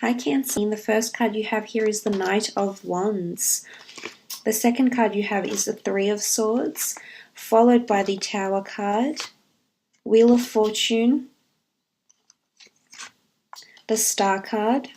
Hi Cancer. The first card you have here is the Knight of Wands. The second card you have is the Three of Swords, followed by the Tower card, Wheel of Fortune, the Star card,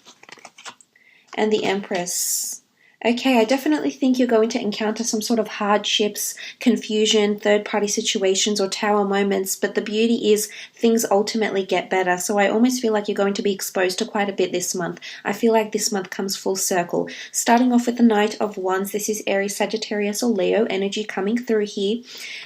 and the Empress. Okay, I definitely think you're going to encounter some sort of hardships, confusion, third-party situations, or tower moments, but the beauty is things ultimately get better. So I almost feel like you're going to be exposed to quite a bit this month. I feel like this month comes full circle. Starting off with the Knight of Wands, this is Aries, Sagittarius, or Leo energy coming through here.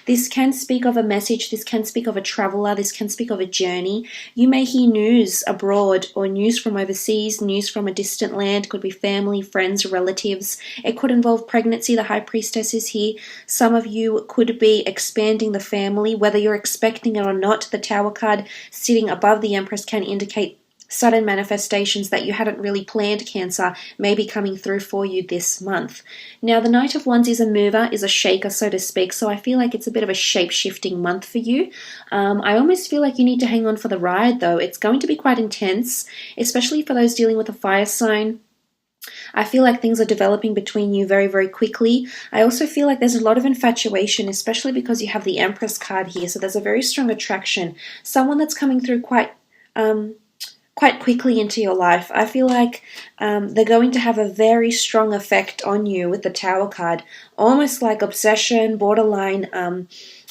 This can speak of a message, this can speak of a traveler, this can speak of a journey. You may hear news abroad or news from overseas, news from a distant land, could be family, friends, relatives. It could involve pregnancy. The High Priestess is here. Some of you could be expanding the family, whether you're expecting it or not. The Tower card sitting above the Empress can indicate sudden manifestations that you hadn't really planned, Cancer, may be coming through for you this month. Now, the Knight of Wands is a mover, is a shaker, so to speak, so I feel like it's a bit of a shape-shifting month for you. I almost feel like you need to hang on for the ride, though. It's going to be quite intense, especially for those dealing with a fire sign. I feel like things are developing between you very, very quickly. I also feel like there's a lot of infatuation, especially because you have the Empress card here. So there's a very strong attraction. Someone that's coming through quite quickly into your life. I feel like they're going to have a very strong effect on you with the Tower card. Almost like obsession, borderline,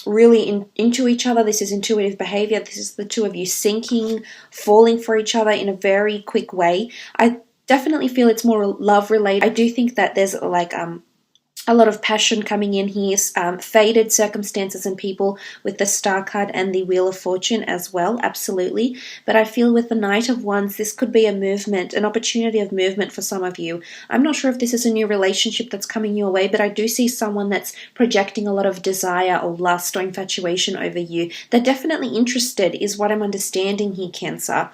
really into each other. This is intuitive behavior. This is the two of you syncing, falling for each other in a very quick way. I definitely feel it's more love related. I do think that there's like a lot of passion coming in here, faded circumstances and people with the Star card and the Wheel of Fortune as well, absolutely. But I feel with the Knight of Wands, this could be a movement, an opportunity of movement for some of you. I'm not sure if this is a new relationship that's coming your way, but I do see someone that's projecting a lot of desire or lust or infatuation over you. They're definitely interested, is what I'm understanding here, Cancer.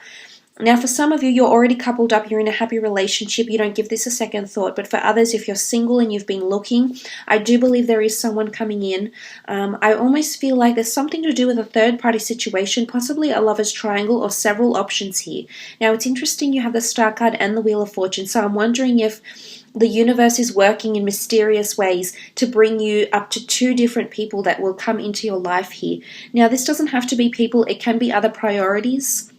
Now, for some of you, you're already coupled up, you're in a happy relationship, you don't give this a second thought. But for others, if you're single and you've been looking, I do believe there is someone coming in. I almost feel like there's something to do with a third-party situation, possibly a lover's triangle or several options here. Now, it's interesting you have the Star card and the Wheel of Fortune, so I'm wondering if the universe is working in mysterious ways to bring you up to two different people that will come into your life here. Now, this doesn't have to be people, it can be other priorities.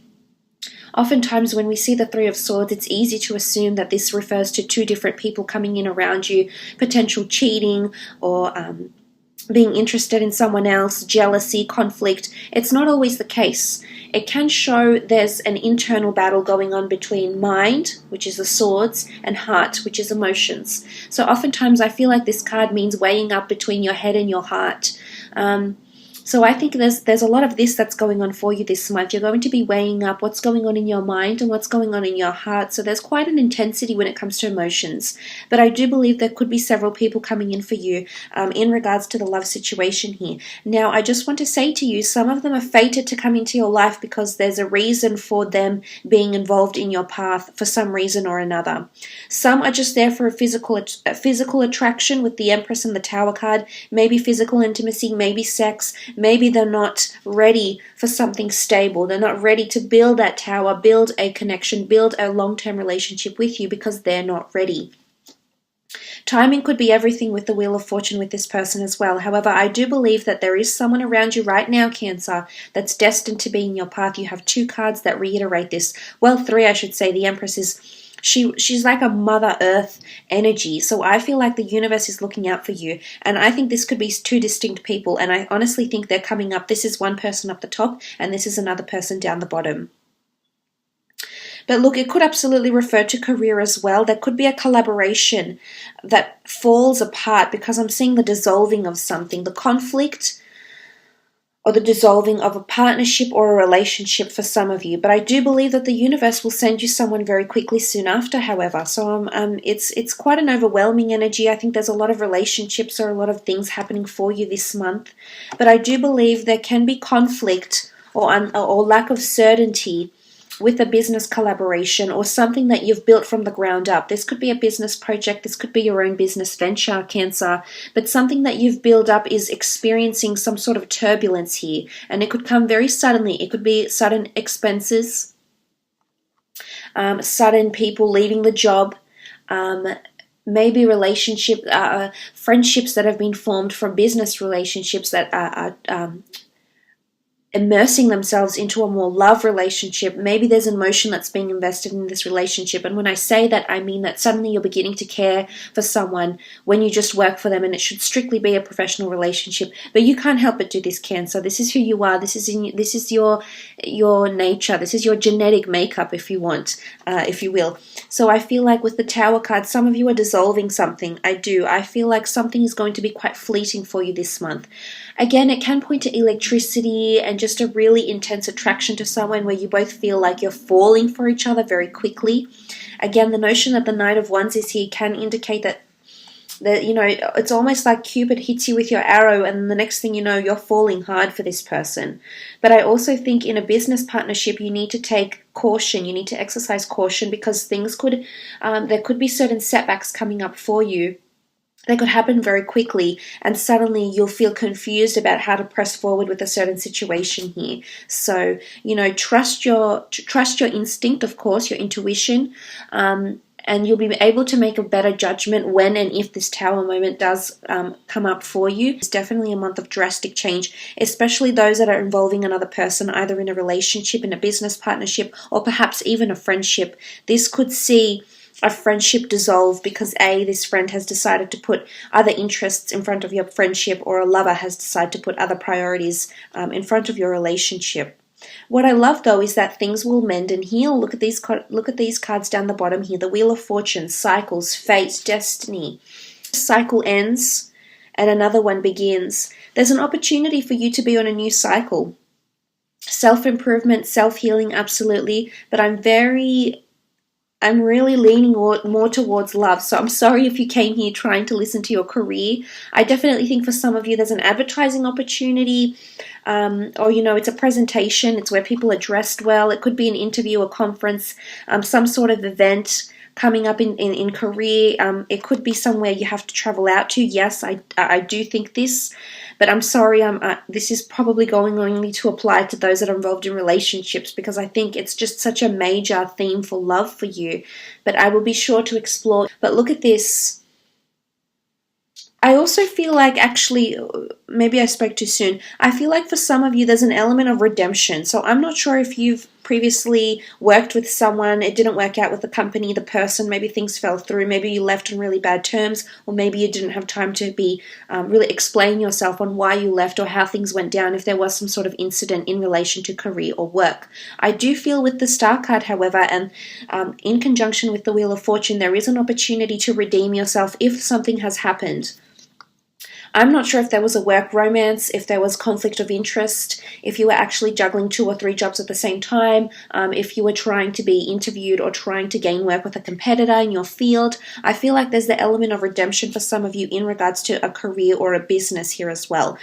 Oftentimes when we see the Three of Swords, it's easy to assume that this refers to two different people coming in around you, potential cheating or being interested in someone else, jealousy, conflict. It's not always the case. It can show there's an internal battle going on between mind, which is the swords, and heart, which is emotions. So oftentimes I feel like this card means weighing up between your head and your heart. So I think there's a lot of this that's going on for you this month. You're going to be weighing up what's going on in your mind and what's going on in your heart. So there's quite an intensity when it comes to emotions. But I do believe there could be several people coming in for you in regards to the love situation here. Now, I just want to say to you, some of them are fated to come into your life because there's a reason for them being involved in your path for some reason or another. Some are just there for a physical attraction with the Empress and the Tower card, maybe physical intimacy, maybe sex. Maybe they're not ready for something stable. They're not ready to build that tower, build a connection, build a long-term relationship with you because they're not ready. Timing could be everything with the Wheel of Fortune with this person as well. However, I do believe that there is someone around you right now, Cancer, that's destined to be in your path. You have two cards that reiterate this. Well, three, I should say. The Empress is... She's like a Mother Earth energy, so I feel like the universe is looking out for you, and I think this could be two distinct people, and I honestly think they're coming up. This is one person up the top, and this is another person down the bottom. But look, it could absolutely refer to career as well. There could be a collaboration that falls apart because I'm seeing the dissolving of something, the conflict or the dissolving of a partnership or a relationship for some of you. But I do believe that the universe will send you someone very quickly soon after, however. So it's quite an overwhelming energy. I think there's a lot of relationships or a lot of things happening for you this month. But I do believe there can be conflict or lack of certainty with a business collaboration or something that you've built from the ground up. This could be a business project, this could be your own business venture, Cancer, but something that you've built up is experiencing some sort of turbulence here, and it could come very suddenly. It could be sudden expenses. sudden people leaving the job, maybe friendships that have been formed from business relationships that are immersing themselves into a more love relationship. Maybe there's emotion that's being invested in this relationship. And when I say that, I mean that suddenly you're beginning to care for someone when you just work for them, and it should strictly be a professional relationship. But you can't help but do this, Cancer. This is who you are. This is your nature. This is your genetic makeup, if you want, if you will. So I feel like with the Tower card, some of you are dissolving something. I feel like something is going to be quite fleeting for you this month. Again, it can point to electricity and just a really intense attraction to someone where you both feel like you're falling for each other very quickly. Again, the notion that the Knight of Wands is here can indicate that it's almost like Cupid hits you with your arrow, and the next thing you know, you're falling hard for this person. But I also think in a business partnership, you need to take caution. You need to exercise caution, because there could be certain setbacks coming up for you. They could happen very quickly, and suddenly you'll feel confused about how to press forward with a certain situation here. So, trust your instinct, of course, your intuition, and you'll be able to make a better judgment when and if this Tower moment does come up for you. It's definitely a month of drastic change, especially those that are involving another person, either in a relationship, in a business partnership, or perhaps even a friendship. This could see a friendship dissolve because this friend has decided to put other interests in front of your friendship, or a lover has decided to put other priorities in front of your relationship. What I love, though, is that things will mend and heal. Look at these cards down the bottom here. The Wheel of Fortune, cycles, fate, destiny. Cycle ends and another one begins. There's an opportunity for you to be on a new cycle. Self-improvement, self-healing, absolutely. But I'm really leaning more towards love. So I'm sorry if you came here trying to listen to your career. I definitely think for some of you there's an advertising opportunity, or it's a presentation. It's where people are dressed well. It could be an interview, a conference, some sort of event coming up in career. It could be somewhere you have to travel out to. Yes, I do think this. But I'm sorry, this is probably going only to apply to those that are involved in relationships, because I think it's just such a major theme for love for you. But I will be sure to explore. But look at this. I also feel like, actually, maybe I spoke too soon. I feel like for some of you, there's an element of redemption. So I'm not sure if you've previously worked with someone, it didn't work out with the company, the person, maybe things fell through, maybe you left on really bad terms, or maybe you didn't have time to be really explain yourself on why you left or how things went down, if there was some sort of incident in relation to career or work. I do feel with the Star card, however, and in conjunction with the Wheel of Fortune, there is an opportunity to redeem yourself if something has happened. I'm not sure if there was a work romance, if there was conflict of interest, if you were actually juggling 2 or 3 jobs at the same time, if you were trying to be interviewed or trying to gain work with a competitor in your field. I feel like there's the element of redemption for some of you in regards to a career or a business here as well.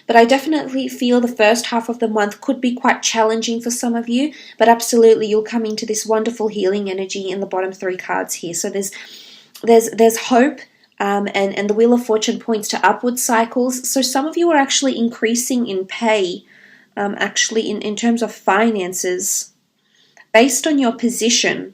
But I definitely feel the first half of the month could be quite challenging for some of you, but absolutely you'll come into this wonderful healing energy in the bottom 3 cards here. So there's hope. And the Wheel of Fortune points to upward cycles. So some of you are actually increasing in pay, actually in terms of finances, based on your position.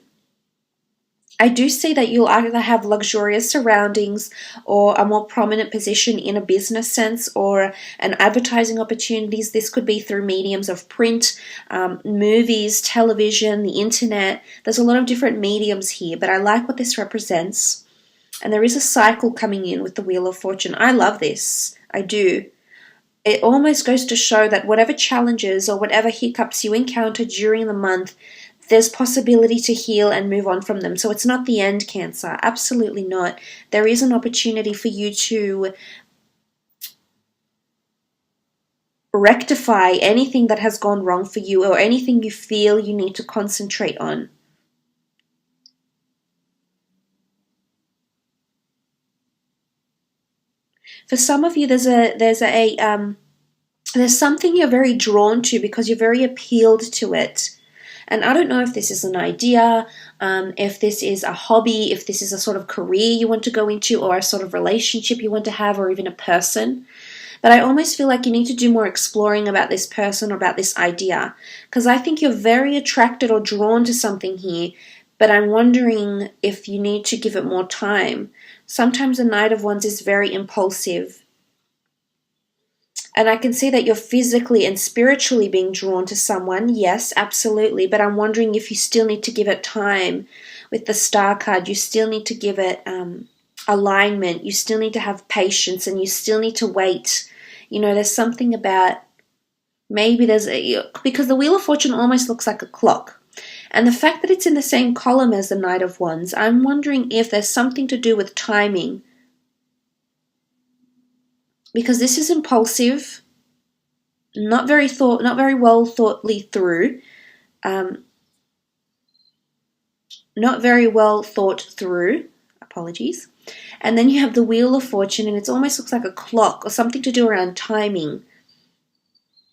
I do see that you'll either have luxurious surroundings or a more prominent position in a business sense or an advertising opportunities. This could be through mediums of print, movies, television, the internet. There's a lot of different mediums here, but I like what this represents. And there is a cycle coming in with the Wheel of Fortune. I love this. I do. It almost goes to show that whatever challenges or whatever hiccups you encounter during the month, there's possibility to heal and move on from them. So it's not the end, Cancer. Absolutely not. There is an opportunity for you to rectify anything that has gone wrong for you or anything you feel you need to concentrate on. For some of you, there's something you're very drawn to because you're very appealed to it. And I don't know if this is an idea, if this is a hobby, if this is a sort of career you want to go into or a sort of relationship you want to have or even a person. But I almost feel like you need to do more exploring about this person or about this idea, because I think you're very attracted or drawn to something here but I'm wondering if you need to give it more time. Sometimes the Knight of Wands is very impulsive. And I can see that you're physically and spiritually being drawn to someone. Yes, absolutely. But I'm wondering if you still need to give it time. With the Star card, you still need to give it alignment. You still need to have patience, and you still need to wait. You know, there's something about maybe because the Wheel of Fortune almost looks like a clock. And the fact that it's in the same column as the Knight of Wands, I'm wondering if there's something to do with timing. Because this is impulsive, not very well through, not very well thought through, apologies. And then you have the Wheel of Fortune, and it almost looks like a clock or something to do around timing.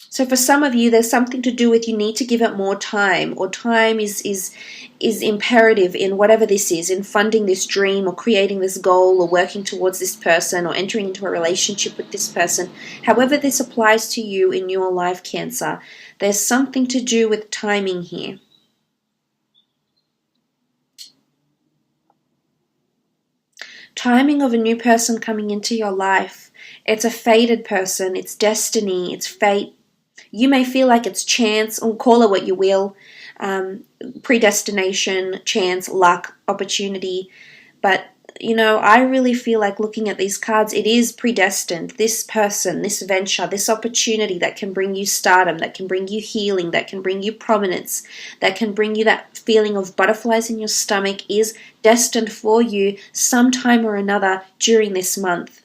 So for some of you, there's something to do with you need to give it more time, or time is imperative in whatever this is, in funding this dream or creating this goal or working towards this person or entering into a relationship with this person. However this applies to you in your life, Cancer, there's something to do with timing here. Timing of a new person coming into your life. It's a fated person, it's destiny, it's fate. You may feel like it's chance, or call it what you will, predestination, chance, luck, opportunity. But, you know, I really feel like looking at these cards, it is predestined. This person, this venture, this opportunity that can bring you stardom, that can bring you healing, that can bring you prominence, that can bring you that feeling of butterflies in your stomach is destined for you sometime or another during this month.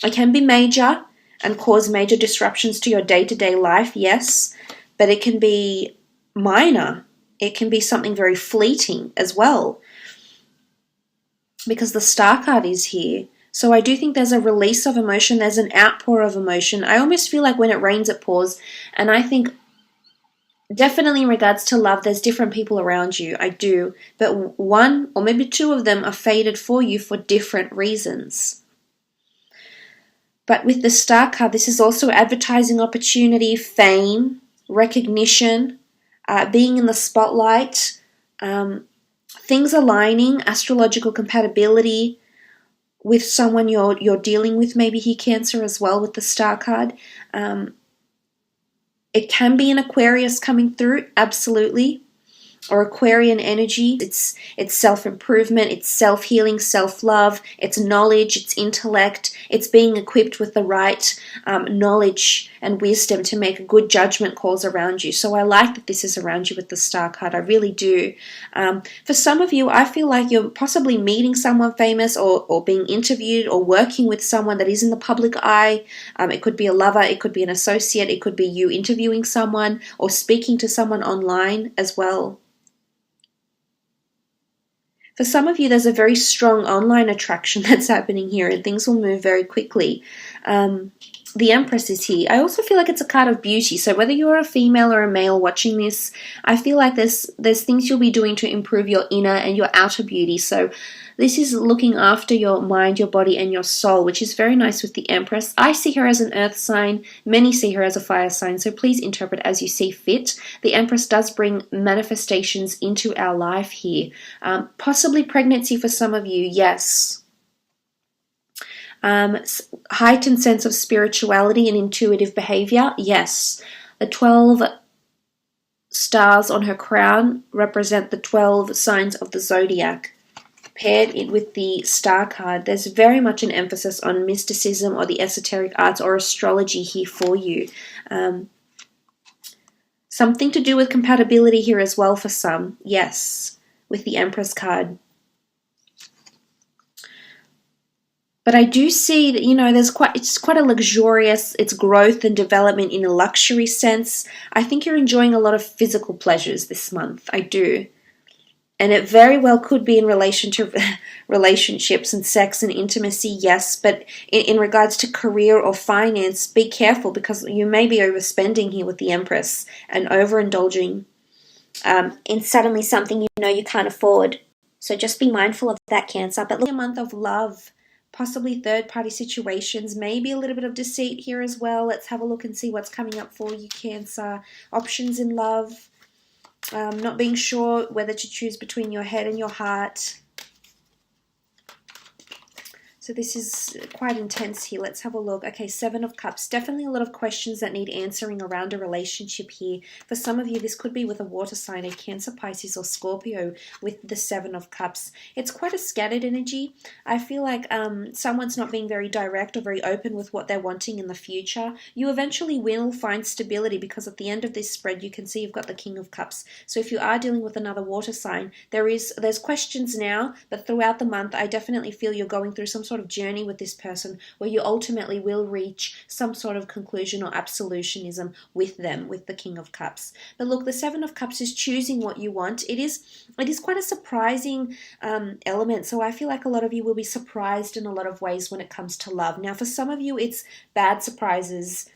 It can be major and cause major disruptions to your day-to-day life, yes, but it can be minor. It can be something very fleeting as well, because the Star card is here. So I do think there's a release of emotion, there's an outpour of emotion. I almost feel like when it rains, it pours, and I think definitely in regards to love, there's different people around you, I do, but one or maybe two of them are fated for you for different reasons. But with the Star card, this is also advertising opportunity, fame, recognition, being in the spotlight, things aligning, astrological compatibility with someone you're dealing with, maybe here, Cancer, as well, with the Star card. It can be an Aquarius coming through, absolutely, or Aquarian energy. It's self-improvement, it's self-healing, self-love, it's knowledge, it's intellect, it's being equipped with the right knowledge and wisdom to make good judgment calls around you. So I like that this is around you with the Star card, I really do. For some of you, I feel like you're possibly meeting someone famous or being interviewed or working with someone that is in the public eye. It could be a lover, it could be an associate, it could be you interviewing someone or speaking to someone online as well. For some of you, there's a very strong online attraction that's happening here, and things will move very quickly. The Empress is here. I also feel like it's a card of beauty. So whether you're a female or a male watching this, I feel like there's things you'll be doing to improve your inner and your outer beauty. So this is looking after your mind, your body, and your soul, which is very nice with the Empress. I see her as an earth sign. Many see her as a fire sign, so please interpret as you see fit. The Empress does bring manifestations into our life here. Possibly pregnancy for some of you, yes. Heightened sense of spirituality and intuitive behavior, yes. The 12 stars on her crown represent the 12 signs of the zodiac. Paired it with the Star card, there's very much an emphasis on mysticism or the esoteric arts or astrology here for you. Something to do with compatibility here as well for some, yes, with the Empress card. But I do see that, you know, it's quite a luxurious, it's growth and development in a luxury sense. I think you're enjoying a lot of physical pleasures this month, I do. And it very well could be in relation to relationships and sex and intimacy, yes. But in regards to career or finance, be careful, because you may be overspending here with the Empress and overindulging in suddenly something you know you can't afford. So just be mindful of that, Cancer. But look, a month of love, possibly third-party situations, maybe a little bit of deceit here as well. Let's have a look and see what's coming up for you, Cancer. Options in love. Not being sure whether to choose between your head and your heart. So this is quite intense here. Let's have a look. Okay, Seven of Cups. Definitely a lot of questions that need answering around a relationship here. For some of you, this could be with a water sign, a Cancer, Pisces, or Scorpio with the Seven of Cups. It's quite a scattered energy. I feel like someone's not being very direct or very open with what they're wanting in the future. You eventually will find stability because at the end of this spread, you can see you've got the King of Cups. So if you are dealing with another water sign, there's questions now, but throughout the month, I definitely feel you're going through some sort of journey with this person where you ultimately will reach some sort of conclusion or absolutionism with them, with the King of Cups. But look, the Seven of Cups is choosing what you want. It is quite a surprising element. So I feel like a lot of you will be surprised in a lot of ways when it comes to love. Now, for some of you, it's bad surprises.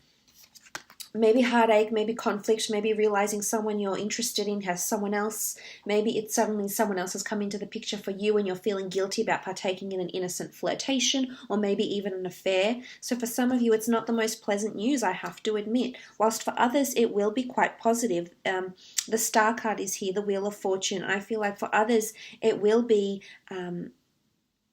Maybe heartache, maybe conflict, maybe realizing someone you're interested in has someone else. Maybe it's suddenly someone else has come into the picture for you and you're feeling guilty about partaking in an innocent flirtation or maybe even an affair. So for some of you, it's not the most pleasant news, I have to admit. Whilst for others, it will be quite positive. The Star card is here, the Wheel of Fortune. I feel like for others, it will be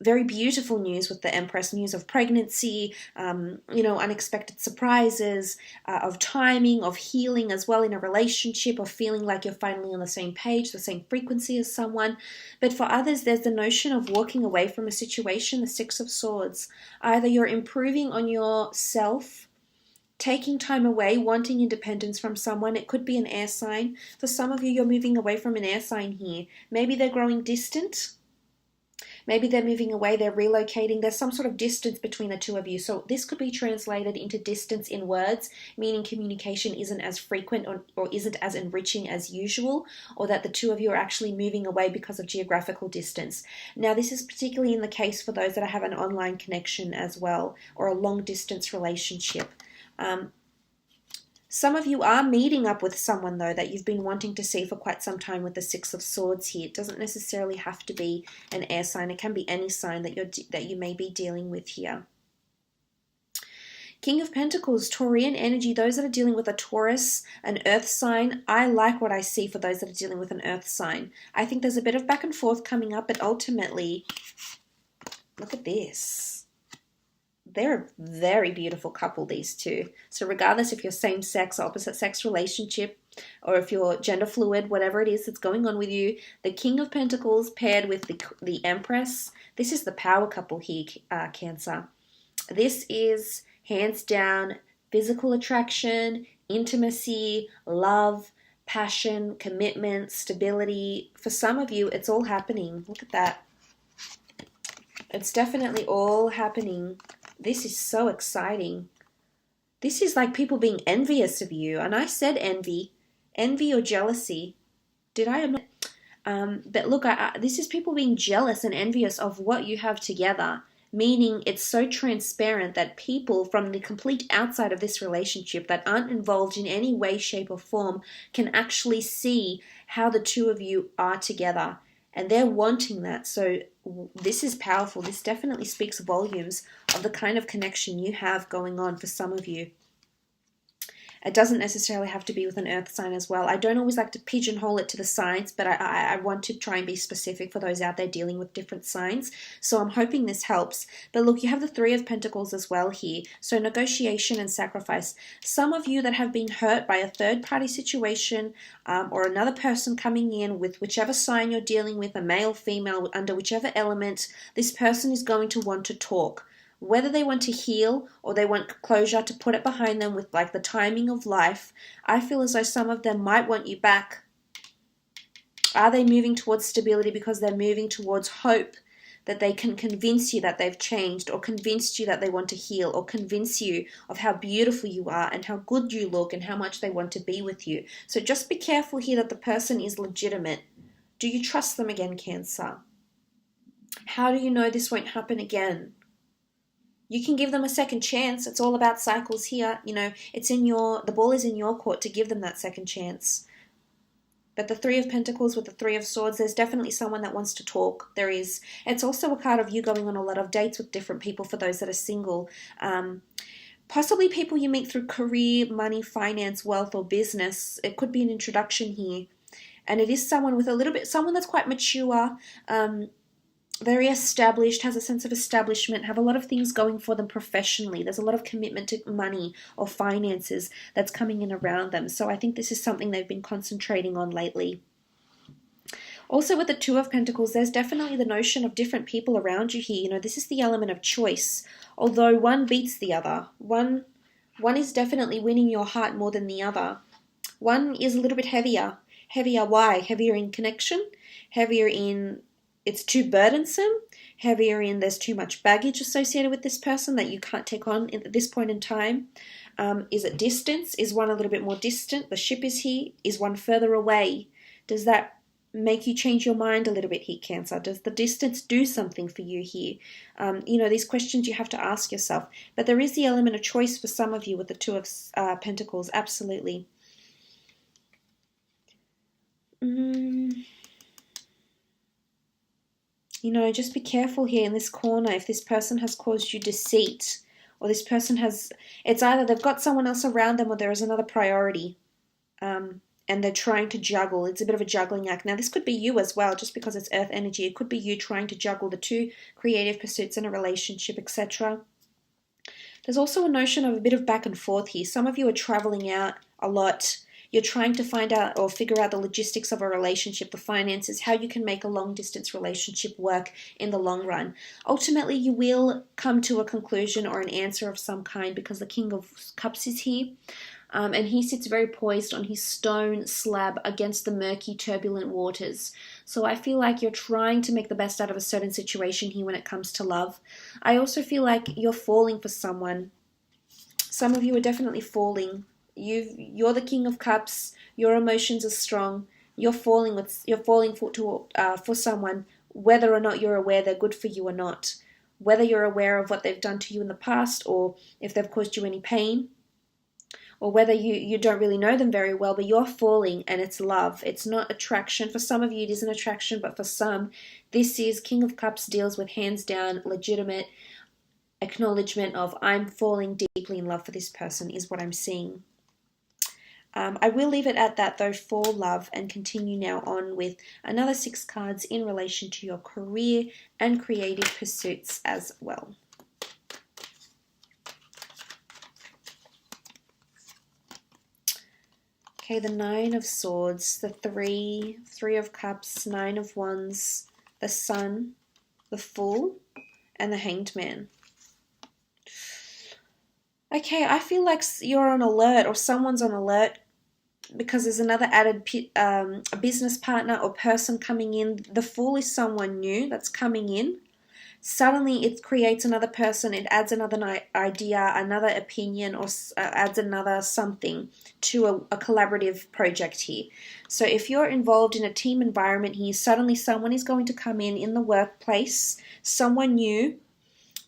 very beautiful news with the Empress, news of pregnancy, unexpected surprises, of timing, of healing as well in a relationship, of feeling like you're finally on the same page, the same frequency as someone. But for others, there's the notion of walking away from a situation, the Six of Swords. Either you're improving on yourself, taking time away, wanting independence from someone. It could be an air sign. For some of you, you're moving away from an air sign here. Maybe they're growing distant. Maybe they're moving away, they're relocating. There's some sort of distance between the two of you. So this could be translated into distance in words, meaning communication isn't as frequent or isn't as enriching as usual, or that the two of you are actually moving away because of geographical distance. Now, this is particularly in the case for those that have an online connection as well, or a long distance relationship. Some of you are meeting up with someone, though, that you've been wanting to see for quite some time with the Six of Swords here. It doesn't necessarily have to be an air sign. It can be any sign that you may be dealing with here. King of Pentacles, Taurian energy, those that are dealing with a Taurus, an earth sign. I like what I see for those that are dealing with an earth sign. I think there's a bit of back and forth coming up, but ultimately, look at this. They're a very beautiful couple, these two. So regardless if you're same sex, opposite sex relationship, or if you're gender fluid, whatever it is that's going on with you, the King of Pentacles paired with the Empress, this is the power couple here, Cancer. This is hands down physical attraction, intimacy, love, passion, commitment, stability. For some of you, it's all happening. Look at that. It's definitely all happening. This is so exciting. This is like people being envious of you. And I said envy or jealousy. Did I? But look, this is people being jealous and envious of what you have together. Meaning it's so transparent that people from the complete outside of this relationship that aren't involved in any way, shape, or form can actually see how the two of you are together. And they're wanting that. So this is powerful. This definitely speaks volumes of the kind of connection you have going on for some of you. It doesn't necessarily have to be with an earth sign as well. I don't always like to pigeonhole it to the signs, but I want to try and be specific for those out there dealing with different signs. So I'm hoping this helps. But look, you have the Three of Pentacles as well here. So negotiation and sacrifice. Some of you that have been hurt by a third-party situation or another person coming in with whichever sign you're dealing with, a male, female, under whichever element, this person is going to want to talk. Whether they want to heal or they want closure to put it behind them with like the timing of life, I feel as though some of them might want you back. Are they moving towards stability because they're moving towards hope that they can convince you that they've changed, or convince you that they want to heal, or convince you of how beautiful you are and how good you look and how much they want to be with you? So just be careful here that the person is legitimate. Do you trust them again, Cancer? How do you know this won't happen again? You can give them a second chance. It's all about cycles here. You know, the ball is in your court to give them that second chance. But the Three of Pentacles with the Three of Swords, there's definitely someone that wants to talk. There is. It's also a card of you going on a lot of dates with different people for those that are single. Possibly people you meet through career, money, finance, wealth, or business. It could be an introduction here. And it is someone with a little bit, someone that's quite mature, very established, has a sense of establishment, have a lot of things going for them professionally. There's a lot of commitment to money or finances that's coming in around them. So I think this is something they've been concentrating on lately. Also with the Two of Pentacles, there's definitely the notion of different people around you here. You know, this is the element of choice. Although one beats the other. One is definitely winning your heart more than the other. One is a little bit heavier. Heavier why? Heavier in connection. Heavier in it's too burdensome. Heavier in there's too much baggage associated with this person that you can't take on at this point in time. Is it distance? Is one a little bit more distant? The ship is here. Is one further away? Does that make you change your mind a little bit here, Cancer? Does the distance do something for you here? You know, these questions you have to ask yourself. But there is the element of choice for some of you with the Two of Pentacles, absolutely. You know, just be careful here in this corner if this person has caused you deceit, or this person has, it's either they've got someone else around them or there is another priority. And they're trying to juggle. It's a bit of a juggling act. Now, this could be you as well, just because it's earth energy. It could be you trying to juggle the two creative pursuits in a relationship, etc. There's also a notion of a bit of back and forth here. Some of you are traveling out a lot. You're trying to find out or figure out the logistics of a relationship, the finances, how you can make a long-distance relationship work in the long run. Ultimately, you will come to a conclusion or an answer of some kind because the King of Cups is here. And he sits very poised on his stone slab against the murky, turbulent waters. So I feel like you're trying to make the best out of a certain situation here when it comes to love. I also feel like you're falling for someone. Some of you are definitely falling. You're the King of Cups. Your emotions are strong. You're falling for someone, whether or not you're aware they're good for you or not. Whether you're aware of what they've done to you in the past or if they've caused you any pain. Or whether you don't really know them very well, but you're falling and it's love. It's not attraction. For some of you, it is an attraction, but for some, this is King of Cups deals with hands down, legitimate acknowledgement of I'm falling deeply in love for this person is what I'm seeing. I will leave it at that though for love and continue now on with another 6 cards in relation to your career and creative pursuits as well. Okay, the 9 of Swords, the 3 of Cups, 9 of Wands, the Sun, the Fool, and the Hanged Man. Okay, I feel like you're on alert or someone's on alert because there's another added a business partner or person coming in. The Fool is someone new that's coming in. Suddenly it creates another person, it adds another idea, another opinion, or adds another something to a collaborative project here. So if you're involved in a team environment here, suddenly someone is going to come in the workplace, someone new.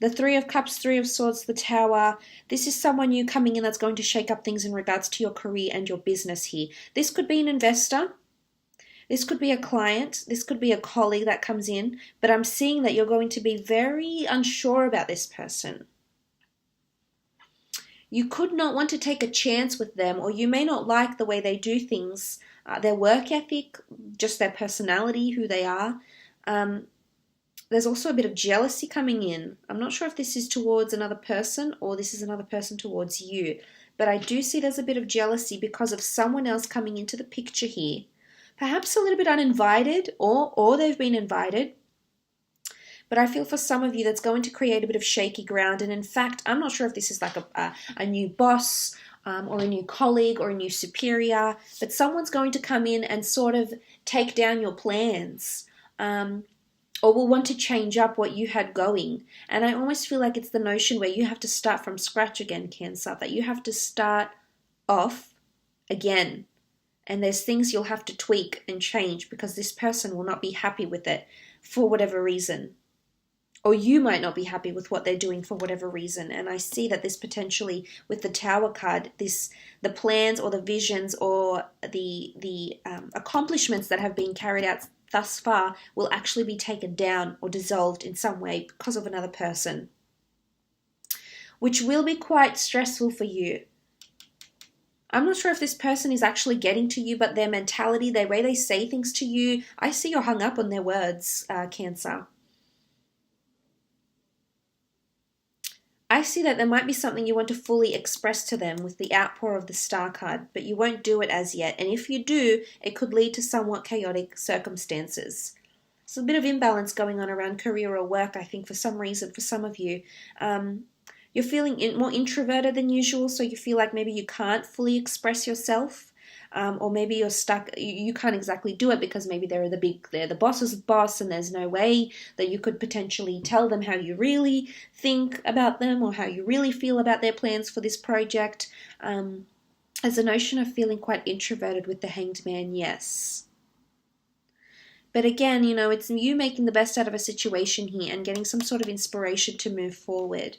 The 3 of Cups, 3 of Swords, the Tower. This is someone new coming in that's going to shake up things in regards to your career and your business here. This could be an investor. This could be a client, this could be a colleague that comes in, but I'm seeing that you're going to be very unsure about this person. You could not want to take a chance with them, or you may not like the way they do things, their work ethic, just their personality, who they are. There's also a bit of jealousy coming in. I'm not sure if this is towards another person or this is another person towards you, but I do see there's a bit of jealousy because of someone else coming into the picture here. Perhaps a little bit uninvited or they've been invited. But I feel for some of you that's going to create a bit of shaky ground. And in fact, I'm not sure if this is like a new boss or a new colleague or a new superior. But someone's going to come in and sort of take down your plans. Or will want to change up what you had going. And I almost feel like it's the notion where you have to start from scratch again, Cancer. That you have to start off again. And there's things you'll have to tweak and change because this person will not be happy with it for whatever reason. Or you might not be happy with what they're doing for whatever reason. And I see that this potentially, with the Tower card, the plans or the visions or the accomplishments that have been carried out thus far will actually be taken down or dissolved in some way because of another person. Which will be quite stressful for you. I'm not sure if this person is actually getting to you, but their mentality, the way they say things to you, I see you're hung up on their words, Cancer. I see that there might be something you want to fully express to them with the outpour of the Star card, but you won't do it as yet. And if you do, it could lead to somewhat chaotic circumstances. There's a bit of imbalance going on around career or work, I think, for some reason, for some of you. You're feeling more introverted than usual, so you feel like maybe you can't fully express yourself. Or maybe you're stuck, you can't exactly do it because maybe they're the boss's boss and there's no way that you could potentially tell them how you really think about them or how you really feel about their plans for this project. There's a notion of feeling quite introverted with the Hanged Man, yes. But again, you know, it's you making the best out of a situation here and getting some sort of inspiration to move forward.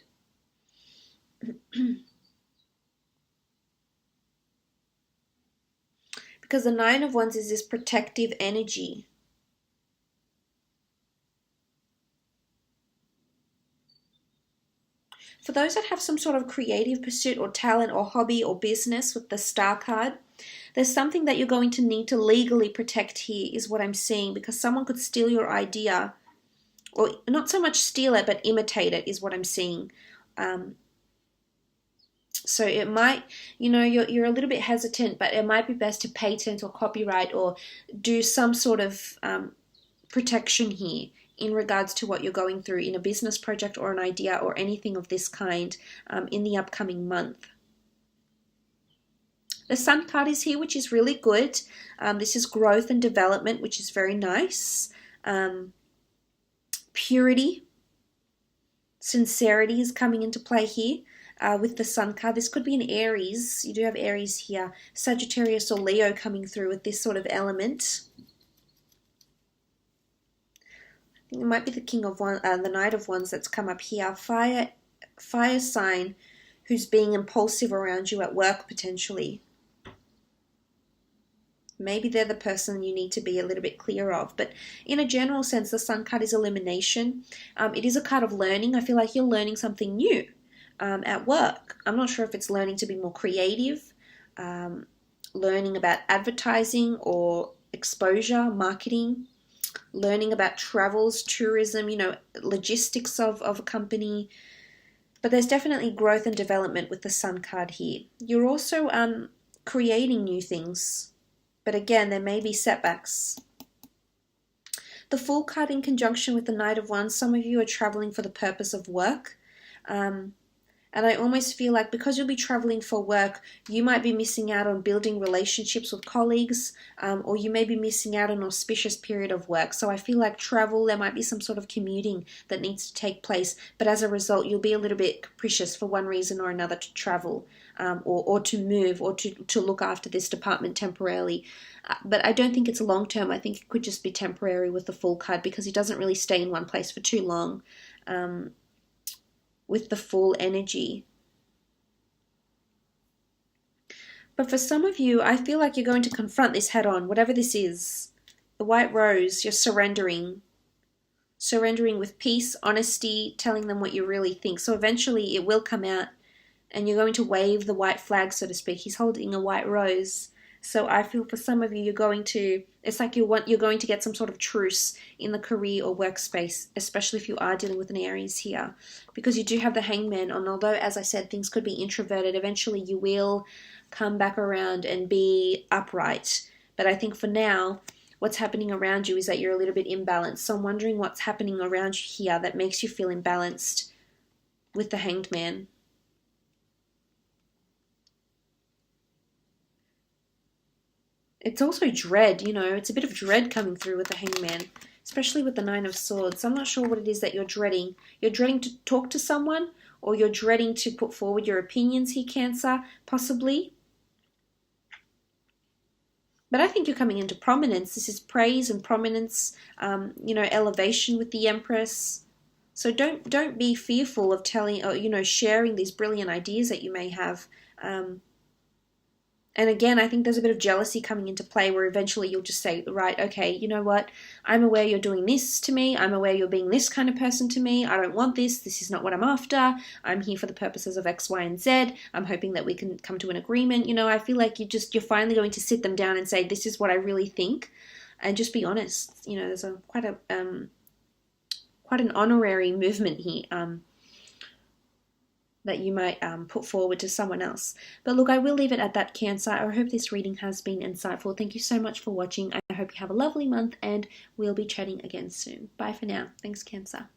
Because the Nine of Wands is this protective energy. For those that have some sort of creative pursuit or talent or hobby or business with the Star card, there's something that you're going to need to legally protect here is what I'm seeing, because someone could steal your idea, or not so much steal it, but imitate it is what I'm seeing. So it might, you know, you're a little bit hesitant, but it might be best to patent or copyright or do some sort of protection here in regards to what you're going through in a business project or an idea or anything of this kind in the upcoming month. The Sun card is here, which is really good. This is growth and development, which is very nice. Purity, sincerity is coming into play here. With the Sun card, this could be an Aries. You do have Aries here, Sagittarius or Leo coming through with this sort of element. I think it might be the the Knight of Wands that's come up here. Fire sign who's being impulsive around you at work potentially. Maybe they're the person you need to be a little bit clear of. But in a general sense, the Sun card is elimination. It is a card of learning. I feel like you're learning something new. At work. I'm not sure if it's learning to be more creative, learning about advertising or exposure, marketing, learning about travels, tourism, you know, logistics of a company. But there's definitely growth and development with the Sun card here. You're also creating new things. But again, there may be setbacks. The Fool card in conjunction with the Knight of Wands, some of you are traveling for the purpose of work. And I almost feel like because you'll be traveling for work, you might be missing out on building relationships with colleagues, or you may be missing out on an auspicious period of work. So I feel like travel, there might be some sort of commuting that needs to take place. But as a result, you'll be a little bit capricious for one reason or another to travel, or to move, or to look after this department temporarily. But I don't think it's long term. I think it could just be temporary with the Fool card because he doesn't really stay in one place for too long. With the Fool energy. But for some of you, I feel like you're going to confront this head on, whatever this is. The White Rose, you're surrendering. Surrendering with peace, honesty, telling them what you really think. So eventually it will come out and you're going to wave the white flag, so to speak. He's holding a white rose. So I feel for some of you, it's like you're going to get some sort of truce in the career or workspace, especially if you are dealing with an Aries here, because you do have the Hangman on. Although, as I said, things could be introverted, eventually you will come back around and be upright. But I think for now, what's happening around you is that you're a little bit imbalanced. So I'm wondering what's happening around you here that makes you feel imbalanced with the Hanged Man. It's also dread, you know, it's a bit of dread coming through with the Hangman, especially with the Nine of Swords. I'm not sure what it is that you're dreading. You're dreading to talk to someone, or you're dreading to put forward your opinions here, Cancer, possibly. But I think you're coming into prominence. This is praise and prominence, you know, elevation with the Empress. So don't be fearful of telling, or, you know, sharing these brilliant ideas that you may have. And again, I think there's a bit of jealousy coming into play where eventually you'll just say, right, okay, you know what? I'm aware you're doing this to me. I'm aware you're being this kind of person to me. I don't want this. This is not what I'm after. I'm here for the purposes of X, Y, and Z. I'm hoping that we can come to an agreement. You know, I feel like you're finally going to sit them down and say, this is what I really think, and just be honest. You know, there's quite an honorary movement here. That you might put forward to someone else. But look, I will leave it at that, Cancer. I hope this reading has been insightful. Thank you so much for watching. I hope you have a lovely month, and we'll be chatting again soon. Bye for now. Thanks, Cancer.